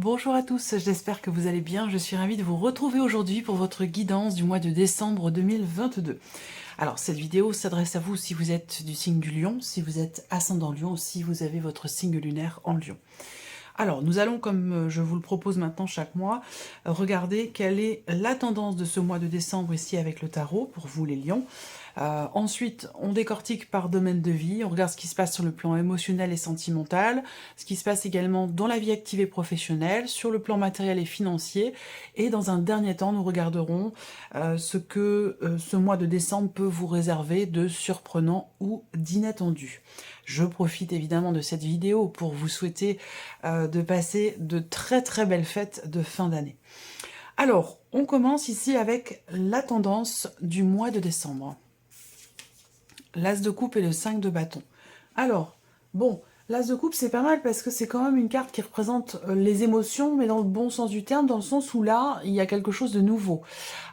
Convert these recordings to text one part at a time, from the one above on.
Bonjour à tous, j'espère que vous allez bien. Je suis ravie de vous retrouver aujourd'hui pour votre guidance du mois de décembre 2022. Alors, cette vidéo s'adresse à vous si vous êtes du signe du Lion, si vous êtes ascendant Lion, si vous avez votre signe lunaire en Lion. Alors, nous allons, comme je vous le propose maintenant chaque mois, regarder quelle est la tendance de ce mois de décembre ici avec le tarot, pour vous les lions. Ensuite, on décortique par domaine de vie, on regarde ce qui se passe sur le plan émotionnel et sentimental, ce qui se passe également dans la vie active et professionnelle, sur le plan matériel et financier, et dans un dernier temps, nous regarderons ce que ce mois de décembre peut vous réserver de surprenant ou d'inattendu. Je profite évidemment de cette vidéo pour vous souhaiter de passer de très très belles fêtes de fin d'année. Alors, on commence ici avec la tendance du mois de décembre. L'As de coupe et le 5 de bâton. Alors, bon, l'As de coupe, c'est pas mal parce que c'est quand même une carte qui représente les émotions, mais dans le bon sens du terme, dans le sens où là, il y a quelque chose de nouveau.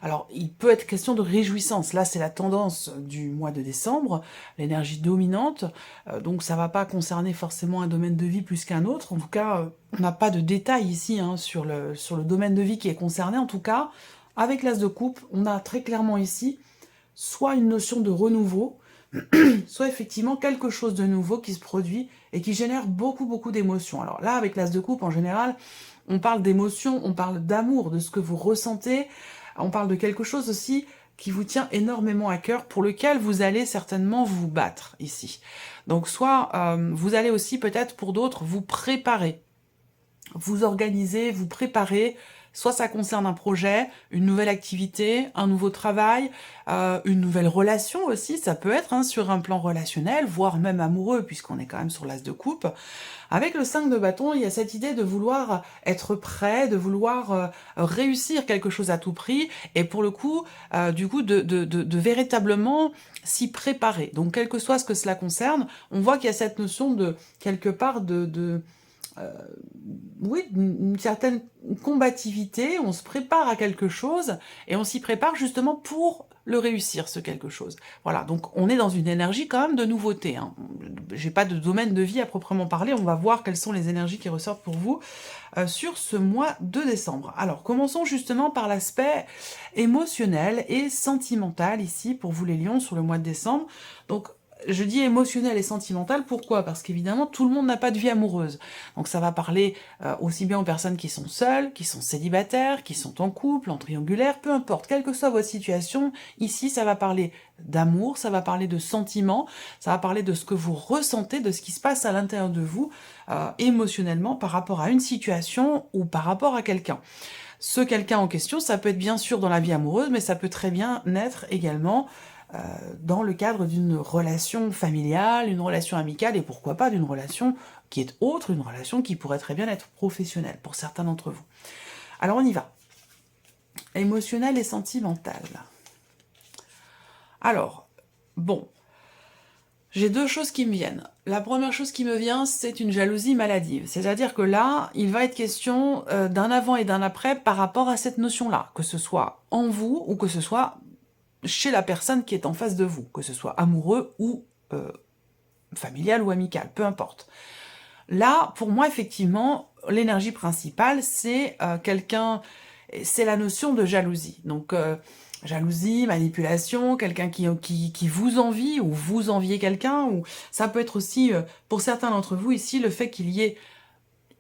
Alors, il peut être question de réjouissance. Là, c'est la tendance du mois de décembre, l'énergie dominante. Donc, ça va pas concerner forcément un domaine de vie plus qu'un autre. En tout cas, on n'a pas de détails ici sur le domaine de vie qui est concerné. En tout cas, avec l'As de coupe, on a très clairement ici soit une notion de renouveau, soit effectivement quelque chose de nouveau qui se produit et qui génère beaucoup d'émotions. Alors là, avec l'As de coupe, en général, on parle d'émotions, on parle d'amour, de ce que vous ressentez, on parle de quelque chose aussi qui vous tient énormément à cœur, pour lequel vous allez certainement vous battre ici. Donc soit vous allez aussi peut-être pour d'autres vous préparer, vous organiser, vous préparer. Soit ça concerne un projet, une nouvelle activité, un nouveau travail, une nouvelle relation aussi, ça peut être sur un plan relationnel, voire même amoureux, puisqu'on est quand même sur l'As de coupe. Avec le 5 de bâton, il y a cette idée de vouloir être prêt, de vouloir réussir quelque chose à tout prix, et pour le coup, de véritablement s'y préparer. Donc, quel que soit ce que cela concerne, on voit qu'il y a cette notion de, quelque part, oui, une certaine combativité, on se prépare à quelque chose, et on s'y prépare justement pour le réussir, ce quelque chose. Voilà, donc on est dans une énergie quand même de nouveauté. J'ai pas de domaine de vie à proprement parler, on va voir quelles sont les énergies qui ressortent pour vous sur ce mois de décembre. Alors, commençons justement par l'aspect émotionnel et sentimental ici, pour vous les lions, sur le mois de décembre. Donc, je dis émotionnel et sentimental, pourquoi? Parce qu'évidemment, tout le monde n'a pas de vie amoureuse. Donc ça va parler aussi bien aux personnes qui sont seules, qui sont célibataires, qui sont en couple, en triangulaire, peu importe, quelle que soit votre situation, ici ça va parler d'amour, ça va parler de sentiments, ça va parler de ce que vous ressentez, de ce qui se passe à l'intérieur de vous, émotionnellement, par rapport à une situation ou par rapport à quelqu'un. Ce quelqu'un en question, ça peut être bien sûr dans la vie amoureuse, mais ça peut très bien naître également dans le cadre d'une relation familiale, une relation amicale, et pourquoi pas d'une relation qui est autre, une relation qui pourrait très bien être professionnelle pour certains d'entre vous. Alors on y va. Émotionnel et sentimental. Alors, bon, j'ai deux choses qui me viennent. La première chose qui me vient, c'est une jalousie maladive. C'est-à-dire que là, il va être question d'un avant et d'un après par rapport à cette notion-là, que ce soit en vous ou que ce soit chez la personne qui est en face de vous, que ce soit amoureux ou familial ou amical, peu importe. Là, pour moi, effectivement, l'énergie principale, c'est c'est la notion de jalousie. Donc, jalousie, manipulation, quelqu'un qui vous envie, ou vous enviez quelqu'un, ou ça peut être aussi, pour certains d'entre vous ici, le fait qu'il y ait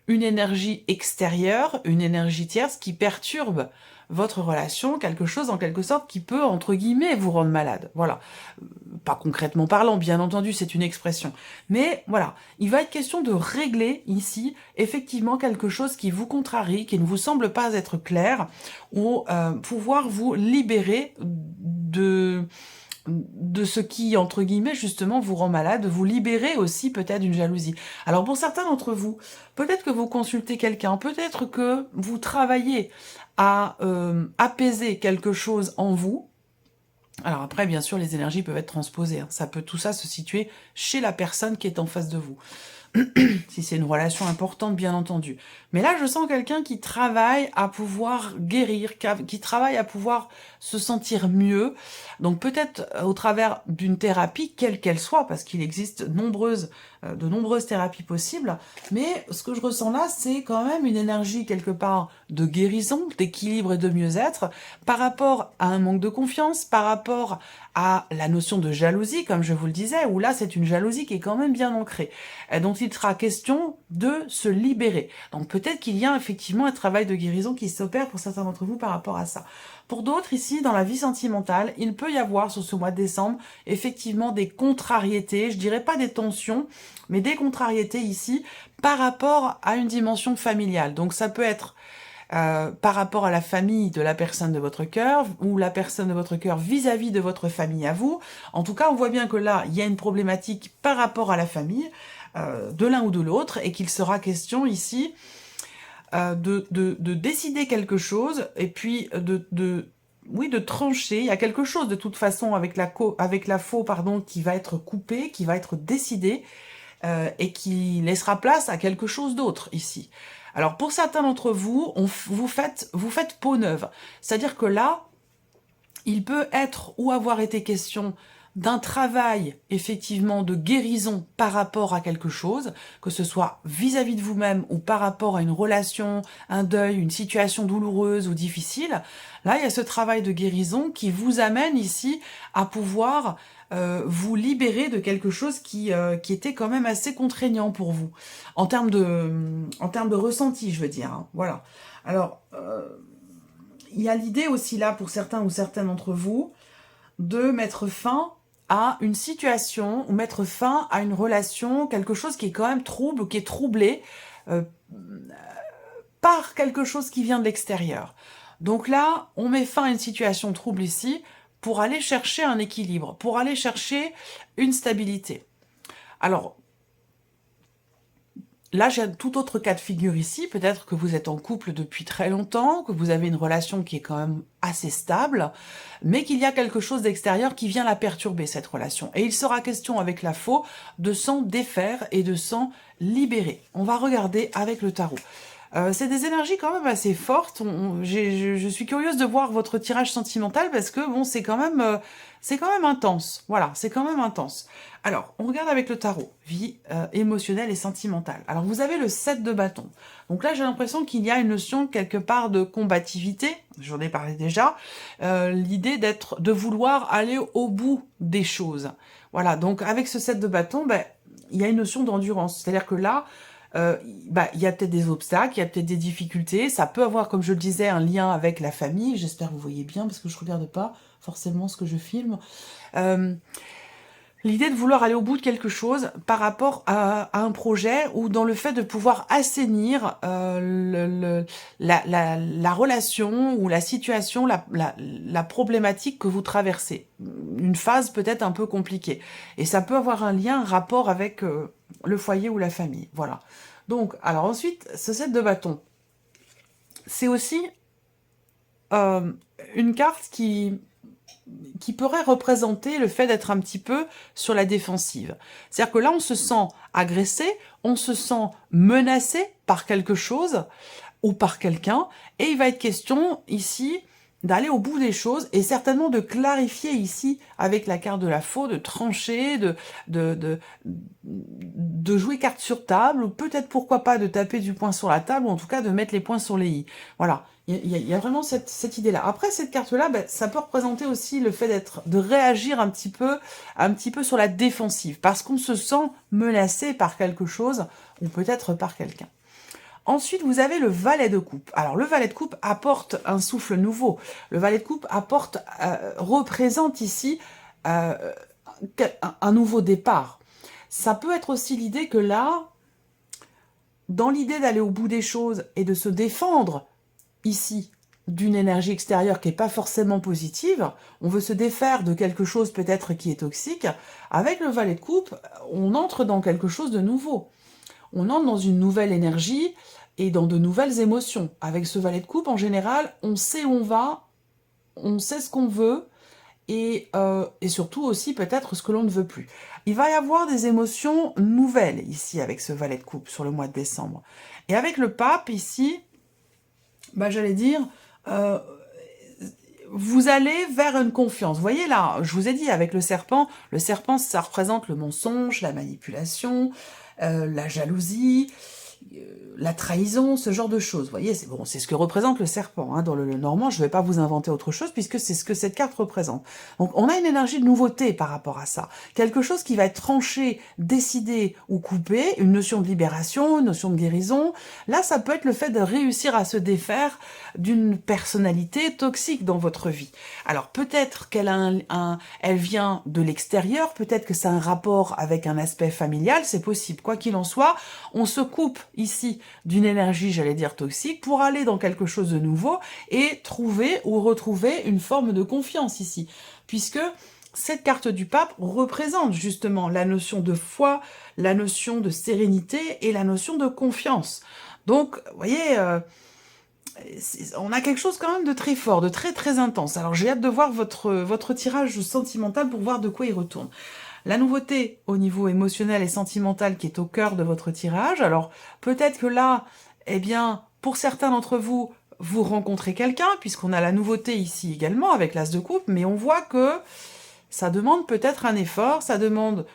une énergie extérieure, une énergie tierce qui perturbe votre relation, quelque chose en quelque sorte qui peut, entre guillemets, vous rendre malade. Voilà. Pas concrètement parlant, bien entendu, c'est une expression. Mais voilà, il va être question de régler ici, effectivement, quelque chose qui vous contrarie, qui ne vous semble pas être clair, ou pouvoir vous libérer de ce qui, entre guillemets, justement, vous rend malade, vous libérer aussi peut-être d'une jalousie. Alors pour certains d'entre vous, peut-être que vous consultez quelqu'un, peut-être que vous travaillez à apaiser quelque chose en vous. Alors après, bien sûr, les énergies peuvent être transposées. Ça peut tout ça se situer chez la personne qui est en face de vous. Si c'est une relation importante, bien entendu. Mais là, je sens quelqu'un qui travaille à pouvoir guérir, qui travaille à pouvoir se sentir mieux. Donc peut-être au travers d'une thérapie, quelle qu'elle soit, parce qu'il existe nombreuses de nombreuses thérapies possibles, mais ce que je ressens là, c'est quand même une énergie quelque part de guérison, d'équilibre et de mieux-être par rapport à un manque de confiance, par rapport à la notion de jalousie, comme je vous le disais, où là c'est une jalousie qui est quand même bien ancrée, et dont il sera question de se libérer. Donc peut-être qu'il y a effectivement un travail de guérison qui s'opère pour certains d'entre vous par rapport à ça. Pour d'autres, ici, dans la vie sentimentale, il peut y avoir sur ce mois de décembre, effectivement, des contrariétés, je dirais pas des tensions, mais des contrariétés ici, par rapport à une dimension familiale. Donc ça peut être par rapport à la famille de la personne de votre cœur, ou la personne de votre cœur vis-à-vis de votre famille à vous. En tout cas, on voit bien que là, il y a une problématique par rapport à la famille, de l'un ou de l'autre, et qu'il sera question ici de décider quelque chose, et puis oui, de trancher. Il y a quelque chose de toute façon avec la faux, pardon, qui va être coupé, qui va être décidé, et qui laissera place à quelque chose d'autre ici. Alors pour certains d'entre vous, vous faites peau neuve. C'est-à-dire que là, il peut être ou avoir été question d'un travail, effectivement, de guérison par rapport à quelque chose, que ce soit vis-à-vis de vous-même ou par rapport à une relation, un deuil, une situation douloureuse ou difficile. Là, il y a ce travail de guérison qui vous amène ici à pouvoir vous libérer de quelque chose qui était quand même assez contraignant pour vous, en termes de ressenti, je veux dire. Hein. Voilà. Alors, il y a l'idée aussi là, pour certains ou certaines d'entre vous, de mettre fin à une situation ou mettre fin à une relation, quelque chose qui est quand même trouble ou qui est troublé par quelque chose qui vient de l'extérieur. Donc là, on met fin à une situation trouble ici pour aller chercher un équilibre, pour aller chercher une stabilité. Alors, là, j'ai un tout autre cas de figure ici. Peut-être que vous êtes en couple depuis très longtemps, que vous avez une relation qui est quand même assez stable, mais qu'il y a quelque chose d'extérieur qui vient la perturber, cette relation. Et il sera question avec la faux de s'en défaire et de s'en libérer. On va regarder avec le tarot. C'est des énergies quand même assez fortes. Je suis curieuse de voir votre tirage sentimental parce que bon, c'est quand même intense. Voilà, c'est quand même intense. Alors, on regarde avec le tarot, vie émotionnelle et sentimentale. Alors, vous avez le 7 de bâton. Donc là, j'ai l'impression qu'il y a une notion quelque part de combativité. J'en ai parlé déjà. L'idée de vouloir aller au bout des choses. Voilà, donc avec ce 7 de bâton, ben, il y a une notion d'endurance. C'est-à-dire que là, il y a peut-être des obstacles, il y a peut-être des difficultés, ça peut avoir, comme je le disais, un lien avec la famille, j'espère que vous voyez bien, parce que je ne regarde pas forcément ce que je filme. L'idée de vouloir aller au bout de quelque chose par rapport à un projet, ou dans le fait de pouvoir assainir la relation ou la situation, la problématique que vous traversez. Une phase peut-être un peu compliquée. Et ça peut avoir un lien, un rapport avec le foyer ou la famille. Voilà. Donc, alors ensuite, ce 7 de bâton, c'est aussi une carte qui pourrait représenter le fait d'être un petit peu sur la défensive. C'est-à-dire que là, on se sent agressé, on se sent menacé par quelque chose ou par quelqu'un, et il va être question ici d'aller au bout des choses et certainement de clarifier ici avec la carte de la faux, de trancher, de jouer carte sur table, ou peut-être pourquoi pas de taper du poing sur la table, ou en tout cas de mettre les points sur les i. Voilà, il y a vraiment cette idée-là. Après, cette carte-là, ben, ça peut représenter aussi le fait de réagir un petit peu sur la défensive, parce qu'on se sent menacé par quelque chose, ou peut-être par quelqu'un. Ensuite, vous avez le valet de coupe. Alors, le valet de coupe apporte un souffle nouveau. Le valet de coupe représente ici un nouveau départ. Ça peut être aussi l'idée que là, dans l'idée d'aller au bout des choses et de se défendre ici d'une énergie extérieure qui n'est pas forcément positive, on veut se défaire de quelque chose peut-être qui est toxique, avec le valet de coupe, on entre dans quelque chose de nouveau. On entre dans une nouvelle énergie et dans de nouvelles émotions. Avec ce valet de coupe, en général, on sait où on va, on sait ce qu'on veut, et surtout aussi peut-être ce que l'on ne veut plus. Il va y avoir des émotions nouvelles ici avec ce valet de coupe sur le mois de décembre. Et avec le pape ici, bah, j'allais dire, vous allez vers une confiance. Vous voyez là, je vous ai dit, avec le serpent, ça représente le mensonge, la manipulation, la jalousie, la trahison, ce genre de choses. Vous voyez, c'est bon, c'est ce que représente le serpent. Hein. Dans le normand, je ne vais pas vous inventer autre chose, puisque c'est ce que cette carte représente. Donc, on a une énergie de nouveauté par rapport à ça. Quelque chose qui va être tranché, décidé ou coupé, une notion de libération, une notion de guérison. Là, ça peut être le fait de réussir à se défaire d'une personnalité toxique dans votre vie. Alors, peut-être qu'elle a elle vient de l'extérieur, peut-être que c'est un rapport avec un aspect familial, c'est possible. Quoi qu'il en soit, on se coupe ici d'une énergie, j'allais dire toxique, pour aller dans quelque chose de nouveau et trouver ou retrouver une forme de confiance ici. Puisque cette carte du pape représente justement la notion de foi, la notion de sérénité et la notion de confiance. Donc, vous voyez, on a quelque chose quand même de très fort, de très très intense. Alors j'ai hâte de voir votre tirage sentimental pour voir de quoi il retourne. La nouveauté au niveau émotionnel et sentimental qui est au cœur de votre tirage. Alors, peut-être que là, eh bien, pour certains d'entre vous, vous rencontrez quelqu'un, puisqu'on a la nouveauté ici également avec l'As de coupe, mais on voit que ça demande peut-être un effort, ça demande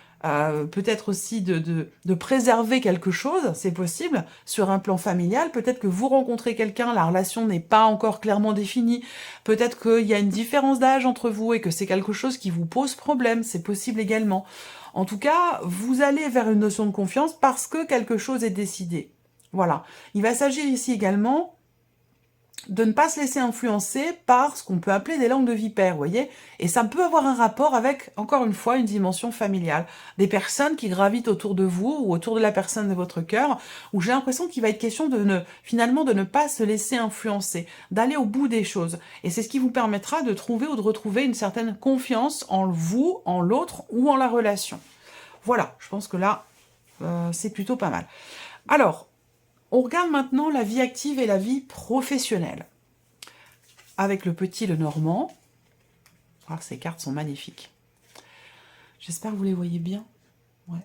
peut-être aussi de préserver quelque chose, c'est possible, sur un plan familial. Peut-être que vous rencontrez quelqu'un, la relation n'est pas encore clairement définie, peut-être qu'il y a une différence d'âge entre vous et que c'est quelque chose qui vous pose problème, c'est possible également. En tout cas, vous allez vers une notion de confiance parce que quelque chose est décidé. Voilà. Il va s'agir ici également de ne pas se laisser influencer par ce qu'on peut appeler des langues de vipère, vous voyez. Et ça peut avoir un rapport avec, encore une fois, une dimension familiale. Des personnes qui gravitent autour de vous ou autour de la personne de votre cœur, où j'ai l'impression qu'il va être question finalement de ne pas se laisser influencer, d'aller au bout des choses. Et c'est ce qui vous permettra de trouver ou de retrouver une certaine confiance en vous, en l'autre ou en la relation. Voilà, je pense que là, c'est plutôt pas mal. Alors, on regarde maintenant la vie active et la vie professionnelle. Avec le petit Lenormand. Ah, ces cartes sont magnifiques. J'espère que vous les voyez bien. Ouais.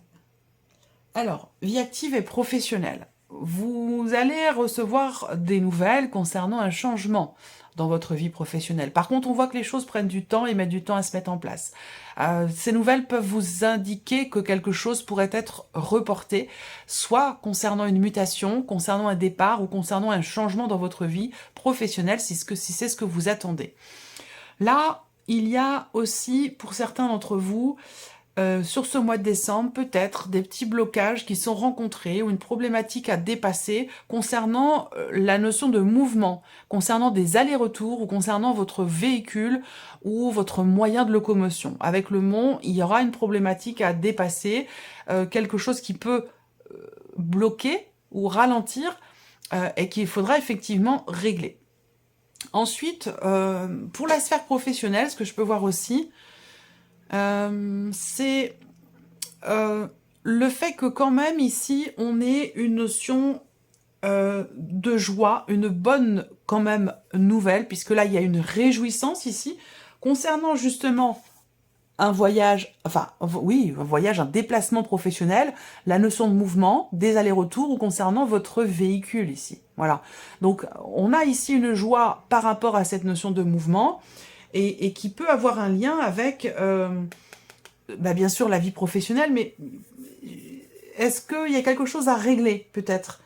Alors, vie active et professionnelle. Vous allez recevoir des nouvelles concernant un changement dans votre vie professionnelle. Par contre, on voit que les choses prennent du temps et mettent du temps à se mettre en place. Ces nouvelles peuvent vous indiquer que quelque chose pourrait être reporté, soit concernant une mutation, concernant un départ ou concernant un changement dans votre vie professionnelle, si c'est ce que vous attendez. Là, il y a aussi, pour certains d'entre vous, sur ce mois de décembre, peut-être des petits blocages qui sont rencontrés ou une problématique à dépasser concernant la notion de mouvement, concernant des allers-retours ou concernant votre véhicule ou votre moyen de locomotion. Avec le mont, il y aura une problématique à dépasser, quelque chose qui peut bloquer ou ralentir et qu'il faudra effectivement régler. Ensuite, pour la sphère professionnelle, ce que je peux voir aussi, c'est le fait que quand même ici on ait une notion de joie, une bonne quand même nouvelle, puisque là il y a une réjouissance ici concernant justement un voyage, enfin oui, un voyage, un déplacement professionnel, la notion de mouvement, des allers-retours ou concernant votre véhicule ici. Voilà. Donc on a ici une joie par rapport à cette notion de mouvement et qui peut avoir un lien avec bien sûr la vie professionnelle, mais est-ce qu'il y a quelque chose à régler peut-être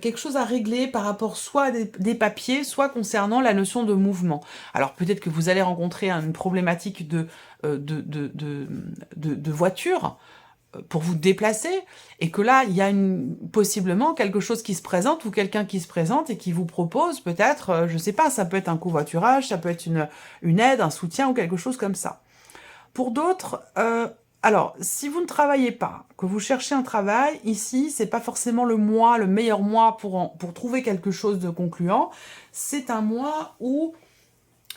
quelque chose à régler par rapport soit à des papiers, soit concernant la notion de mouvement. Alors peut-être que vous allez rencontrer une problématique de voiture pour vous déplacer, et que là, il y a possiblement quelque chose qui se présente, ou quelqu'un qui se présente et qui vous propose peut-être, je sais pas, ça peut être un covoiturage, ça peut être une aide, un soutien, ou quelque chose comme ça. Pour d'autres, alors, si vous ne travaillez pas, que vous cherchez un travail, ici, c'est pas forcément le meilleur mois pour trouver quelque chose de concluant. C'est un mois où,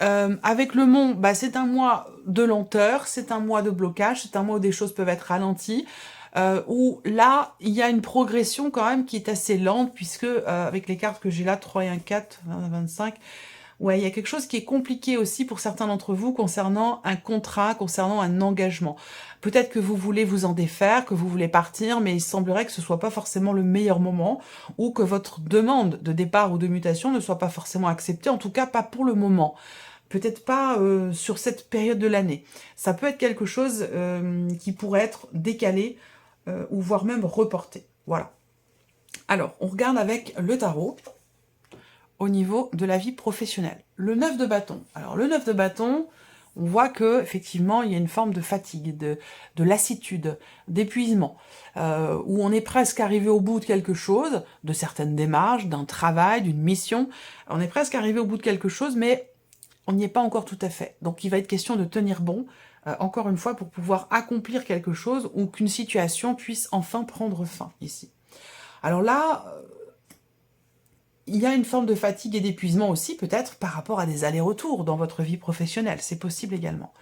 avec le mont, c'est un mois de lenteur, c'est un mois de blocage, c'est un mois où des choses peuvent être ralenties, où là, il y a une progression quand même qui est assez lente, puisque avec les cartes que j'ai là, 3 et 1, 4, 25... Ouais, il y a quelque chose qui est compliqué aussi pour certains d'entre vous concernant un contrat, concernant un engagement. Peut-être que vous voulez vous en défaire, que vous voulez partir, mais il semblerait que ce soit pas forcément le meilleur moment, ou que votre demande de départ ou de mutation ne soit pas forcément acceptée, en tout cas pas pour le moment. peut-être pas sur cette période de l'année. Ça peut être quelque chose qui pourrait être décalé ou voire même reporté. Voilà. Alors, on regarde avec le tarot au niveau de la vie professionnelle. Le 9 de bâton. Alors, le 9 de bâton, on voit que effectivement il y a une forme de fatigue, de lassitude, d'épuisement, où on est presque arrivé au bout de quelque chose, de certaines démarches, d'un travail, d'une mission. On est presque arrivé au bout de quelque chose, mais on n'y est pas encore tout à fait. Donc il va être question de tenir bon, encore une fois, pour pouvoir accomplir quelque chose ou qu'une situation puisse enfin prendre fin ici. Alors là, il y a une forme de fatigue et d'épuisement aussi, peut-être, par rapport à des allers-retours dans votre vie professionnelle. C'est possible également.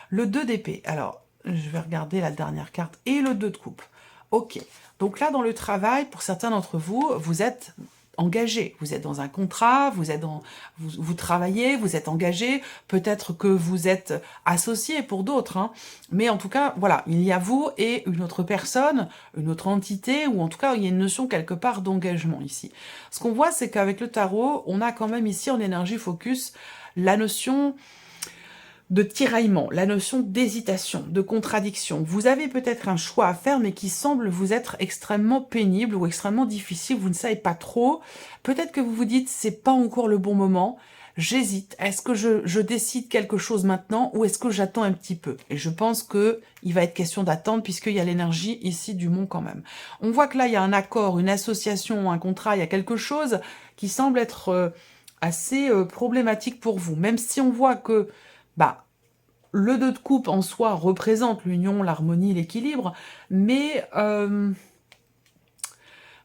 Le 2 d'épée. Alors, je vais regarder la dernière carte. Et le 2 de coupe. Ok. Donc là, dans le travail, pour certains d'entre vous, vous êtes engagé. Vous êtes dans un contrat, vous travaillez, vous êtes engagé. Peut-être que vous êtes associé pour d'autres. Hein. Mais en tout cas, voilà, il y a vous et une autre personne, une autre entité, ou en tout cas, il y a une notion quelque part d'engagement ici. Ce qu'on voit, c'est qu'avec le tarot, on a quand même ici en énergie focus la notion de tiraillement, la notion d'hésitation, de contradiction. Vous avez peut-être un choix à faire, mais qui semble vous être extrêmement pénible ou extrêmement difficile, vous ne savez pas trop. Peut-être que vous vous dites, c'est pas encore le bon moment, j'hésite, est-ce que je décide quelque chose maintenant ou est-ce que j'attends un petit peu? Et je pense que il va être question d'attendre puisqu'il y a l'énergie ici du mont quand même. On voit que là, il y a un accord, une association, un contrat, il y a quelque chose qui semble être assez problématique pour vous, même si on voit que le 2 de coupe en soi représente l'union, l'harmonie, l'équilibre, mais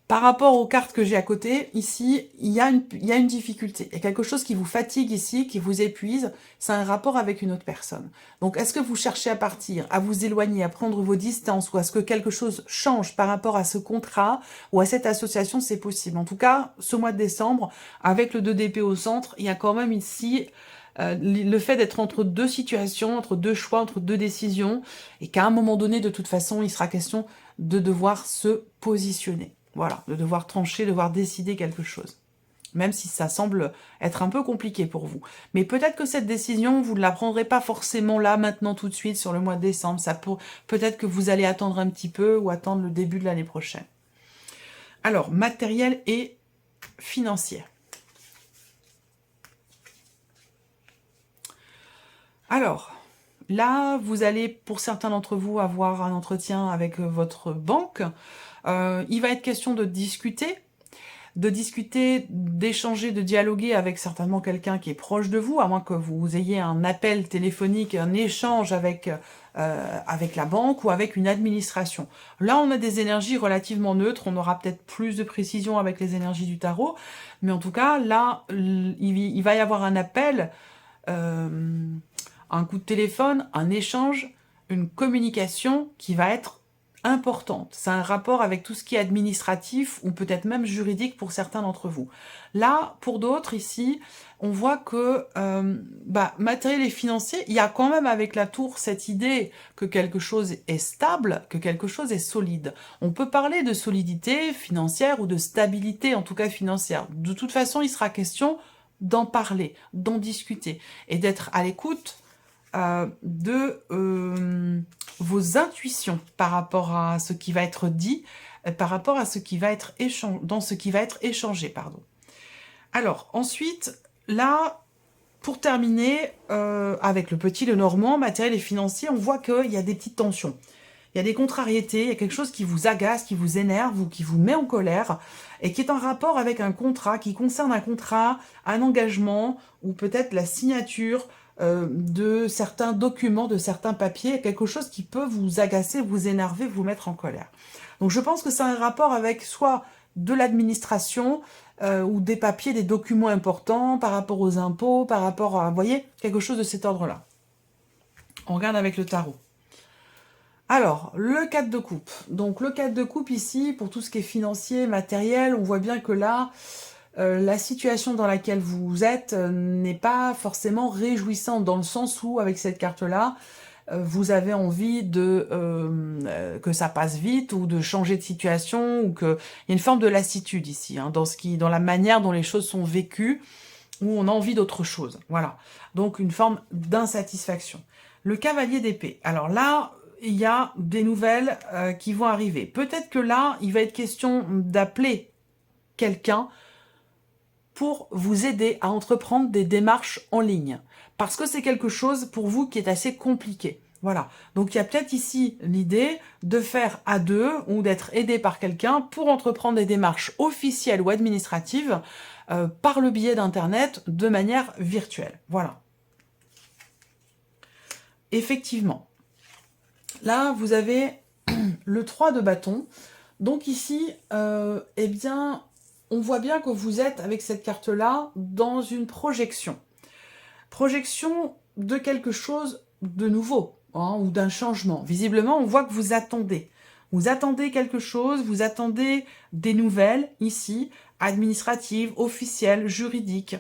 par rapport aux cartes que j'ai à côté, ici, il y a une difficulté. Il y a quelque chose qui vous fatigue ici, qui vous épuise, c'est un rapport avec une autre personne. Donc, est-ce que vous cherchez à partir, à vous éloigner, à prendre vos distances, ou est-ce que quelque chose change par rapport à ce contrat ou à cette association? C'est possible. En tout cas, ce mois de décembre, avec le 2 d'épée au centre, il y a quand même ici le fait d'être entre deux situations, entre deux choix, entre deux décisions, et qu'à un moment donné, de toute façon, il sera question de devoir se positionner. Voilà, de devoir trancher, de devoir décider quelque chose. Même si ça semble être un peu compliqué pour vous. Mais peut-être que cette décision, vous ne la prendrez pas forcément là, maintenant, tout de suite, sur le mois de décembre. Peut-être que vous allez attendre un petit peu ou attendre le début de l'année prochaine. Alors, matériel et financier. Alors, là, vous allez, pour certains d'entre vous, avoir un entretien avec votre banque. Il va être question de discuter, d'échanger, de dialoguer avec certainement quelqu'un qui est proche de vous, à moins que vous ayez un appel téléphonique, un échange avec la banque ou avec une administration. Là, on a des énergies relativement neutres, on aura peut-être plus de précision avec les énergies du tarot, mais en tout cas, là, il va y avoir un appel, un coup de téléphone, un échange, une communication qui va être importante. C'est un rapport avec tout ce qui est administratif ou peut-être même juridique pour certains d'entre vous. Là, pour d'autres, ici, on voit que matériel et financier, il y a quand même avec la tour cette idée que quelque chose est stable, que quelque chose est solide. On peut parler de solidité financière ou de stabilité, en tout cas financière. De toute façon, il sera question d'en parler, d'en discuter et d'être à l'écoute de vos intuitions par rapport à ce qui va être dit, par rapport à ce qui va être échangé, pardon. Alors, ensuite, là, pour terminer, avec le petit, le normand, matériel et financier, on voit qu'il y a des petites tensions. Il y a des contrariétés, il y a quelque chose qui vous agace, qui vous énerve ou qui vous met en colère et qui est en rapport avec un contrat, qui concerne un contrat, un engagement ou peut-être la signature de certains documents, de certains papiers, quelque chose qui peut vous agacer, vous énerver, vous mettre en colère. Donc je pense que c'est un rapport avec soit de l'administration ou des papiers, des documents importants par rapport aux impôts, par rapport à, vous voyez, quelque chose de cet ordre-là. On regarde avec le tarot. Alors, le 4 de coupe. Donc le 4 de coupe ici, pour tout ce qui est financier, matériel, on voit bien que là, la situation dans laquelle vous êtes n'est pas forcément réjouissante, dans le sens où, avec cette carte-là, vous avez envie que ça passe vite, ou de changer de situation, ou qu'il y a une forme de lassitude ici, hein, dans la manière dont les choses sont vécues. où on a envie d'autre chose. Voilà. Donc, une forme d'insatisfaction. Le cavalier d'épée. Alors là, il y a des nouvelles qui vont arriver. Peut-être que là, il va être question d'appeler quelqu'un pour vous aider à entreprendre des démarches en ligne. Parce que c'est quelque chose pour vous qui est assez compliqué. Voilà. Donc, il y a peut-être ici l'idée de faire à deux ou d'être aidé par quelqu'un pour entreprendre des démarches officielles ou administratives par le biais d'Internet de manière virtuelle. Voilà. Effectivement. Là, vous avez le 3 de bâton. Donc ici, eh bien, on voit bien que vous êtes, avec cette carte-là, dans une projection. Projection de quelque chose de nouveau, hein, ou d'un changement. Visiblement, on voit que vous attendez. Vous attendez quelque chose, vous attendez des nouvelles, ici, administratives, officielles, juridiques.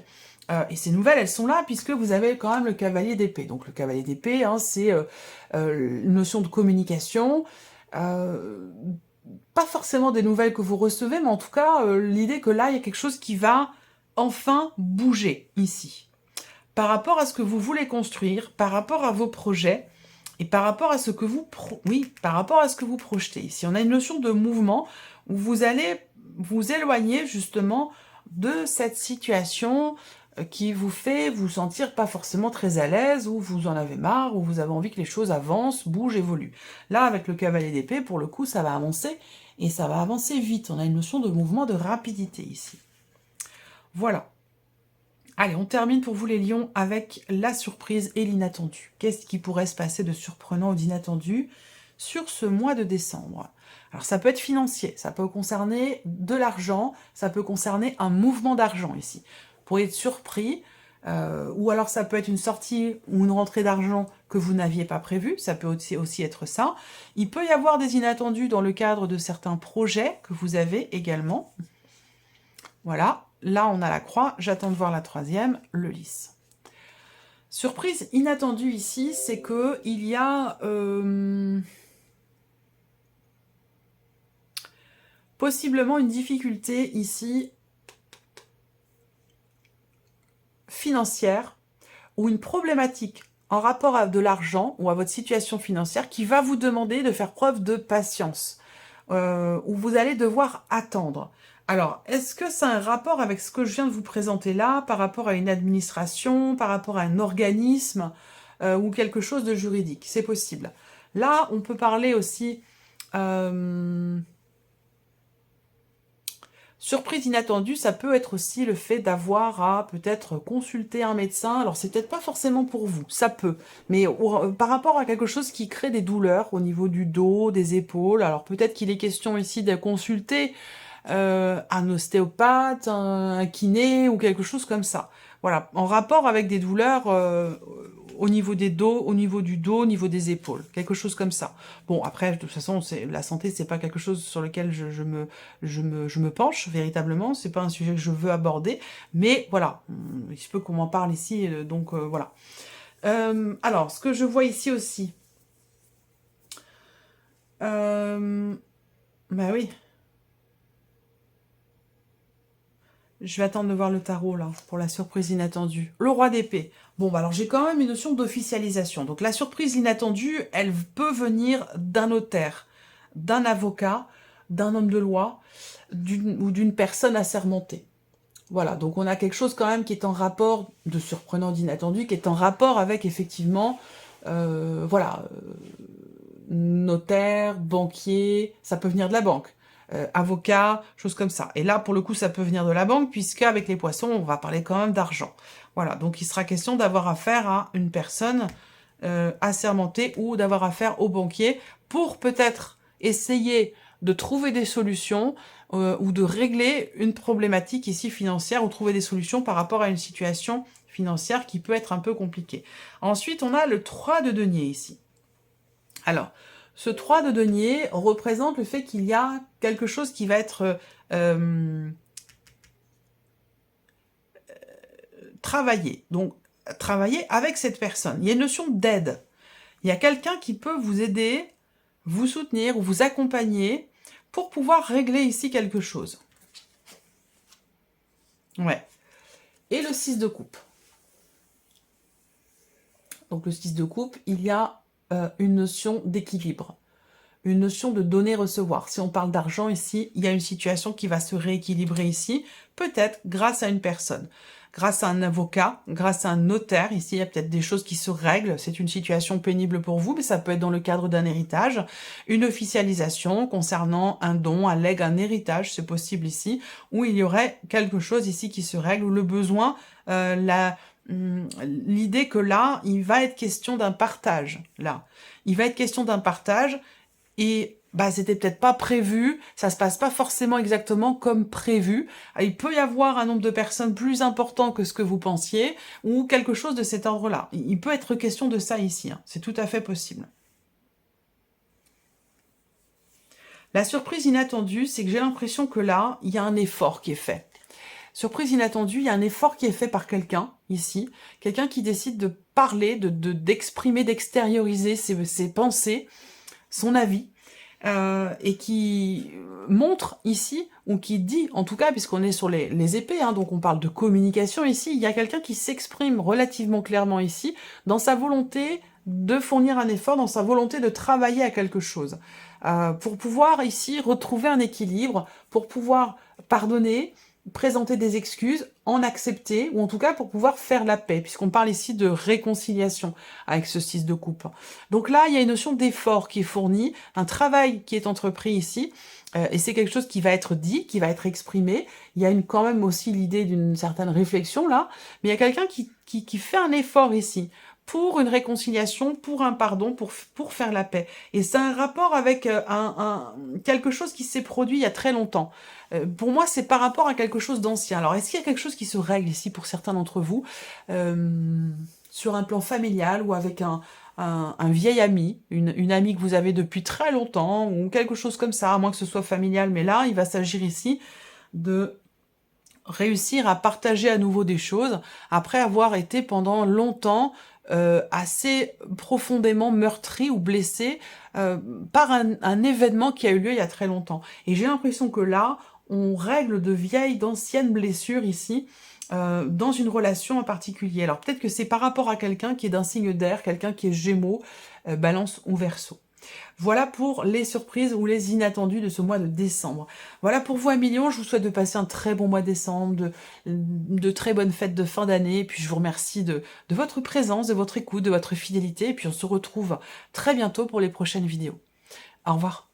Et ces nouvelles, elles sont là, puisque vous avez quand même le cavalier d'épée. Donc le cavalier d'épée, hein, c'est une notion de communication, pas forcément des nouvelles que vous recevez, mais en tout cas, l'idée que là, il y a quelque chose qui va enfin bouger, ici. Par rapport à ce que vous voulez construire, par rapport à vos projets, et par rapport à ce que vous par rapport à ce que vous projetez. Ici, on a une notion de mouvement où vous allez vous éloigner justement de cette situation qui vous fait vous sentir pas forcément très à l'aise, ou vous en avez marre, ou vous avez envie que les choses avancent, bougent, évoluent. Là, avec le cavalier d'épée, pour le coup, ça va avancer, et ça va avancer vite. On a une notion de mouvement, de rapidité ici. Voilà. Allez, on termine pour vous les lions avec la surprise et l'inattendu. Qu'est-ce qui pourrait se passer de surprenant ou d'inattendu sur ce mois de décembre? Alors ça peut être financier, ça peut concerner de l'argent, ça peut concerner un mouvement d'argent ici. Vous pourriez être surpris, ou alors ça peut être une sortie ou une rentrée d'argent que vous n'aviez pas prévue, ça peut aussi être ça. Il peut y avoir des inattendus dans le cadre de certains projets que vous avez également. Voilà. Là, on a la croix, j'attends de voir la troisième, le lys. Surprise inattendue ici, c'est que il y a possiblement une difficulté ici financière ou une problématique en rapport à de l'argent ou à votre situation financière qui va vous demander de faire preuve de patience, où vous allez devoir attendre. Alors, est-ce que ça a un rapport avec ce que je viens de vous présenter là, par rapport à une administration, par rapport à un organisme, ou quelque chose de juridique? C'est possible. Là, on peut parler aussi... surprise inattendue, ça peut être aussi le fait d'avoir à peut-être consulter un médecin. Alors, c'est peut-être pas forcément pour vous, ça peut. Mais par rapport à quelque chose qui crée des douleurs au niveau du dos, des épaules, alors peut-être qu'il est question ici de consulter un ostéopathe, un kiné ou quelque chose comme ça. Voilà, en rapport avec des douleurs au niveau des dos, au niveau du dos, au niveau des épaules, quelque chose comme ça. Bon, après, de toute façon, la santé, c'est pas quelque chose sur lequel je me penche véritablement, c'est pas un sujet que je veux aborder, mais voilà, il se peut qu'on m'en parle ici, donc voilà. Alors, ce que je vois ici aussi, bah oui, je vais attendre de voir le tarot, là, pour la surprise inattendue. Le roi d'épée. Bon, bah alors j'ai quand même une notion d'officialisation. Donc la surprise inattendue, elle peut venir d'un notaire, d'un avocat, d'un homme de loi, ou d'une personne assermentée. Voilà, donc on a quelque chose quand même qui est en rapport, de surprenant, d'inattendu, qui est en rapport avec, effectivement, voilà, notaire, banquier, ça peut venir de la banque. Avocat, choses comme ça. Et là, pour le coup, ça peut venir de la banque, puisque avec les poissons, on va parler quand même d'argent. Voilà, donc il sera question d'avoir affaire à une personne assermentée ou d'avoir affaire au banquier pour peut-être essayer de trouver des solutions ou de régler une problématique ici financière, ou trouver des solutions par rapport à une situation financière qui peut être un peu compliquée. Ensuite, on a le 3 de denier ici. Alors, ce 3 de denier représente le fait qu'il y a quelque chose qui va être travaillé. Donc, travailler avec cette personne. Il y a une notion d'aide. Il y a quelqu'un qui peut vous aider, vous soutenir ou vous accompagner pour pouvoir régler ici quelque chose. Ouais. et le 6 de coupe. Donc le 6 de coupe, il y a une notion d'équilibre, une notion de donner-recevoir. Si on parle d'argent ici, il y a une situation qui va se rééquilibrer ici, peut-être grâce à une personne, grâce à un avocat, grâce à un notaire. Ici, il y a peut-être des choses qui se règlent. C'est une situation pénible pour vous, mais ça peut être dans le cadre d'un héritage, une officialisation concernant un don, un legs, un héritage, c'est possible ici, où il y aurait quelque chose ici qui se règle, ou le besoin, l'idée que là, il va être question d'un partage, là. Il va être question d'un partage, et bah, c'était peut-être pas prévu, ça se passe pas forcément exactement comme prévu. Il peut y avoir un nombre de personnes plus important que ce que vous pensiez, ou quelque chose de cet ordre-là. Il peut être question de ça ici, hein. C'est tout à fait possible. La surprise inattendue, c'est que j'ai l'impression que là, il y a un effort qui est fait. Surprise inattendue, il y a un effort qui est fait par quelqu'un, ici, quelqu'un qui décide de parler, d'exprimer, d'extérioriser ses pensées, son avis, et qui montre ici, ou qui dit, en tout cas, puisqu'on est sur les épées, hein, donc on parle de communication ici, il y a quelqu'un qui s'exprime relativement clairement ici, dans sa volonté de fournir un effort, dans sa volonté de travailler à quelque chose, pour pouvoir ici retrouver un équilibre, pour pouvoir pardonner, présenter des excuses, en accepter, ou en tout cas pour pouvoir faire la paix, puisqu'on parle ici de réconciliation avec ce 6 de coupe. Donc là, il y a une notion d'effort qui est fourni, un travail qui est entrepris ici, et c'est quelque chose qui va être dit, qui va être exprimé. Il y a quand même aussi l'idée d'une certaine réflexion là, mais il y a quelqu'un qui fait un effort ici, pour une réconciliation, pour un pardon, pour faire la paix. Et c'est un rapport avec quelque chose qui s'est produit il y a très longtemps. Pour moi, c'est par rapport à quelque chose d'ancien. Alors, est-ce qu'il y a quelque chose qui se règle ici pour certains d'entre vous, sur un plan familial ou avec un vieil ami, une amie que vous avez depuis très longtemps, ou quelque chose comme ça, à moins que ce soit familial, mais là, il va s'agir ici de réussir à partager à nouveau des choses, après avoir été pendant longtemps assez profondément meurtri ou blessé par un événement qui a eu lieu il y a très longtemps. Et j'ai l'impression que là, on règle d'anciennes blessures ici, dans une relation en particulier. Alors peut-être que c'est par rapport à quelqu'un qui est d'un signe d'air, quelqu'un qui est Gémeaux, Balance ou Verseau. Voilà pour les surprises ou les inattendus de ce mois de décembre. Voilà pour vous, Million. Je vous souhaite de passer un très bon mois de décembre, de très bonnes fêtes de fin d'année. Et puis je vous remercie de votre présence, de votre écoute, de votre fidélité. Et puis on se retrouve très bientôt pour les prochaines vidéos. Au revoir.